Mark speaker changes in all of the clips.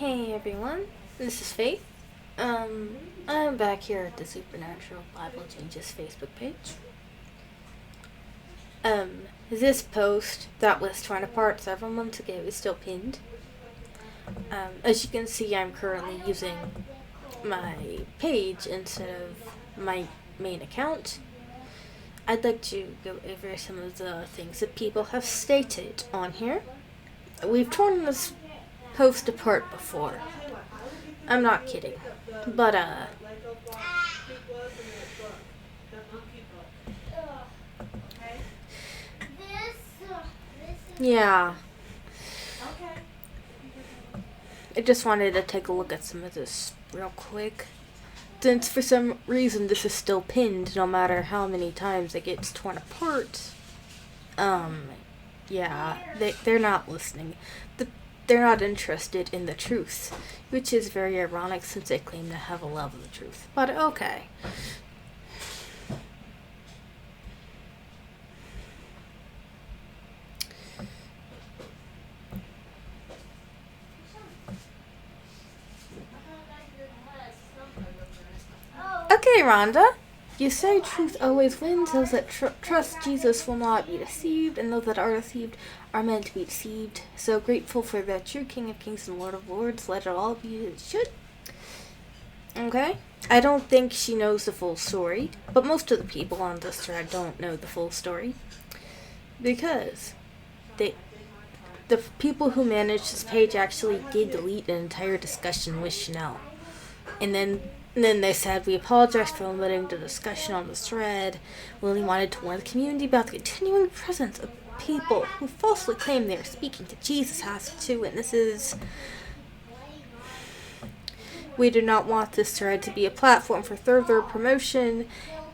Speaker 1: Hey everyone, this is Faith. I'm back here at the Supernatural Bible Changes Facebook page. This post that was torn apart several months ago is still pinned. As you can see, I'm currently using my page instead of my main account. I'd like to go over some of the things that people have stated on here. We've torn this post apart before. I'm not kidding. But, yeah. I just wanted to take a look at some of this real quick. Since for some reason this is still pinned, no matter how many times it gets torn apart. Yeah, they're not listening. They're not interested in the truth, which is very ironic since they claim to have a love of the truth. But okay. Okay, Rhonda. You say truth always wins. Those that trust Jesus will not be deceived, and those that are deceived are meant to be deceived. So grateful for the true King of Kings and Lord of Lords. Let it all be as it should. Okay? I don't think she knows the full story, but most of the people on this thread don't know the full story. Because the people who managed this page actually did delete an entire discussion with Chanel. And then they said, we apologize for limiting the discussion on this thread. We only wanted to warn the community about the continuing presence of people who falsely claim they are speaking to Jesus as two witnesses. We do not want this thread to be a platform for further promotion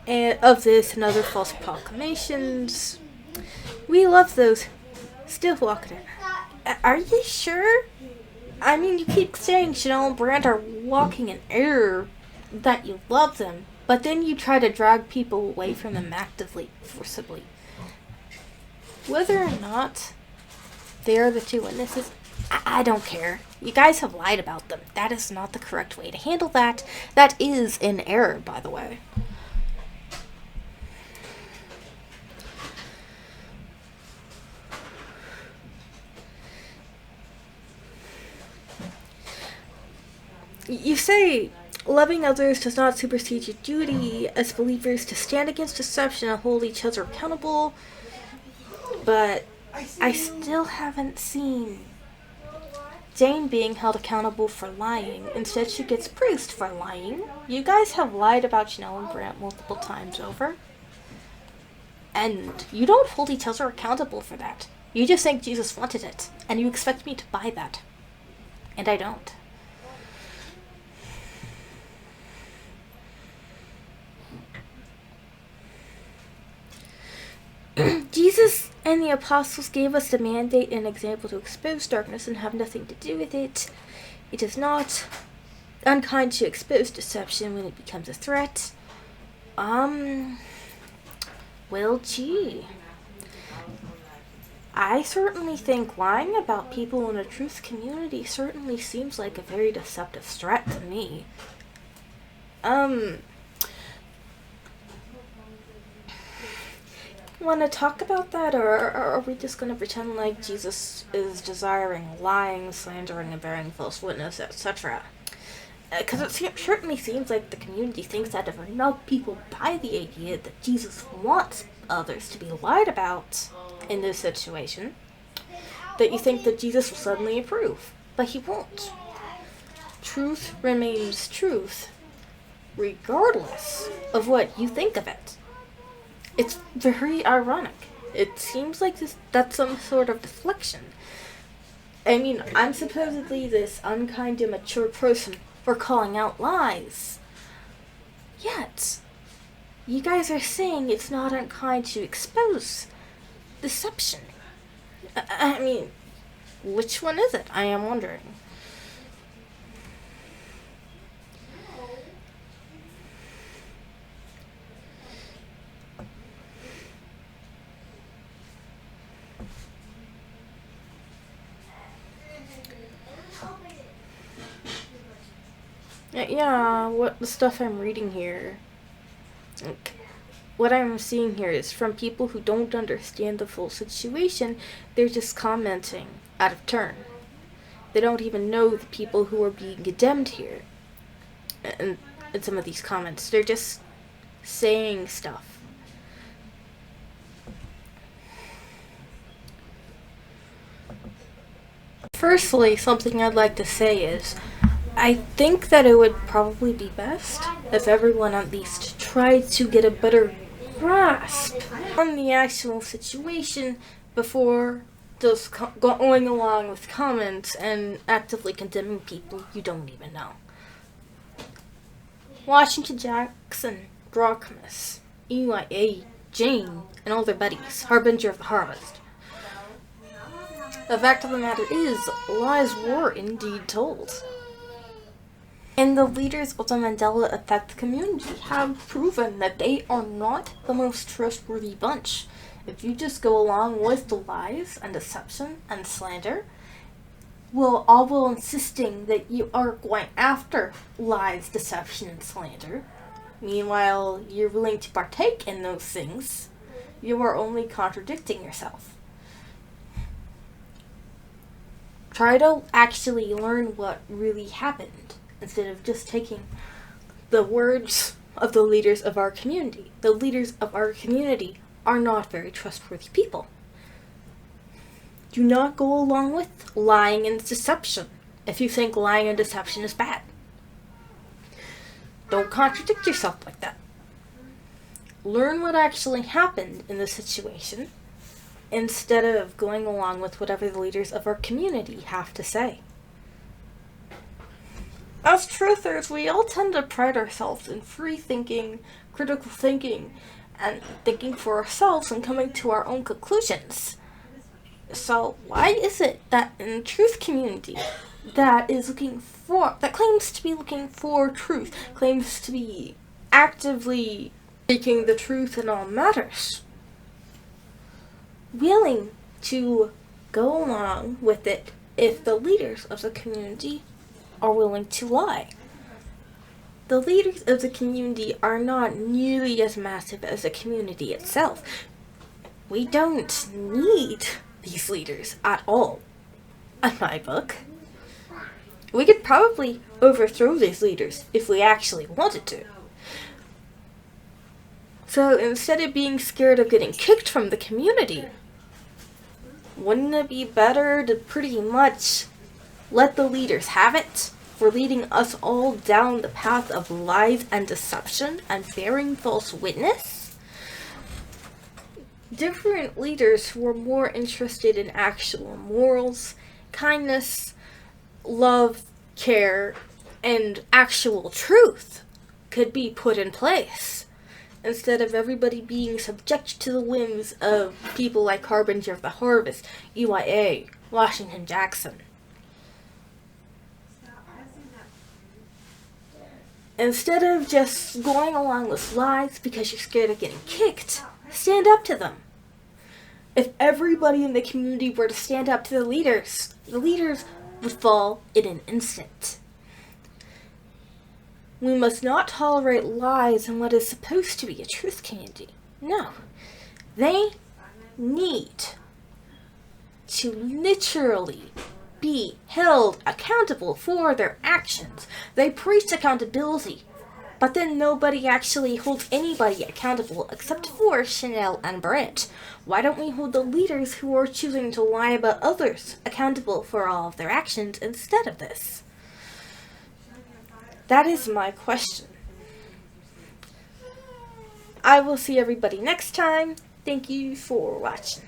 Speaker 1: of this and other false proclamations. We love those still walking. Are you sure? I mean, you keep saying Chanel and Brant are walking in error, that you love them, but then you try to drag people away from them actively, forcibly. Whether or not they are the two witnesses, I don't care. You guys have lied about them. That is not the correct way to handle that. That is an error, by the way. You say loving others does not supersede your duty as believers to stand against deception and hold each other accountable, but I still haven't seen Jane being held accountable for lying. Instead, she gets praised for lying. You guys have lied about Chanel and Brant multiple times over, and you don't hold each other accountable for that. You just think Jesus wanted it, and you expect me to buy that, and I don't. Jesus and the apostles gave us the mandate and example to expose darkness and have nothing to do with it. It is not unkind to expose deception when it becomes a threat. Well, gee. I certainly think lying about people in a truth community certainly seems like a very deceptive threat to me. Want to talk about that, or are we just going to pretend like Jesus is desiring lying, slandering, and bearing false witness, etc.? Because it certainly seems like the community thinks that if enough people buy the idea that Jesus wants others to be lied about in this situation, that you think that Jesus will suddenly approve. But he won't. Truth remains truth, regardless of what you think of it. It's very ironic. It seems like that's some sort of deflection. I mean, I'm supposedly this unkind, immature person for calling out lies. Yet, you guys are saying it's not unkind to expose deception. I mean, which one is it? I am wondering. Yeah, what the stuff I'm reading here, like, what I'm seeing here is from people who don't understand the full situation. They're just commenting out of turn. They don't even know the people who are being condemned here. And in some of these comments, they're just saying stuff. Firstly, something I'd like to say is I think that it would probably be best if everyone at least tried to get a better grasp on the actual situation before just going along with comments and actively condemning people you don't even know. Washington Jackson, Brockmas, EYA, Jane, and all their buddies, harbinger of the harvest. The fact of the matter is, lies were indeed told. And the leaders of the Mandela Effect community have proven that they are not the most trustworthy bunch. If you just go along with the lies and deception and slander, all insisting that you are going after lies, deception, and slander, meanwhile you're willing to partake in those things, you are only contradicting yourself. Try to actually learn what really happened, instead of just taking the words of the leaders of our community. The leaders of our community are not very trustworthy people. Do not go along with lying and deception if you think lying and deception is bad. Don't contradict yourself like that. Learn what actually happened in the situation instead of going along with whatever the leaders of our community have to say. As truthers, we all tend to pride ourselves in free thinking, critical thinking, and thinking for ourselves and coming to our own conclusions. So why is it that in the truth community that claims to be looking for truth, claims to be actively seeking the truth in all matters, willing to go along with it if the leaders of the community are willing to lie? The leaders of the community are not nearly as massive as the community itself. We don't need these leaders at all, in my book. We could probably overthrow these leaders if we actually wanted to. So instead of being scared of getting kicked from the community, wouldn't it be better to pretty much let the leaders have it for leading us all down the path of lies and deception and bearing false witness? Different leaders who are more interested in actual morals, kindness, love, care, and actual truth could be put in place, instead of everybody being subject to the whims of people like Harbinger of the Harvest, EYA, Washington Jackson. Instead of just going along with lies because you're scared of getting kicked, stand up to them. If everybody in the community were to stand up to the leaders would fall in an instant. We must not tolerate lies in what is supposed to be a truth community. No. They need to literally be held accountable for their actions. They preach accountability, but then nobody actually holds anybody accountable except for Chanel and Brant. Why don't we hold the leaders who are choosing to lie about others accountable for all of their actions instead of this? That is my question. I will see everybody next time. Thank you for watching.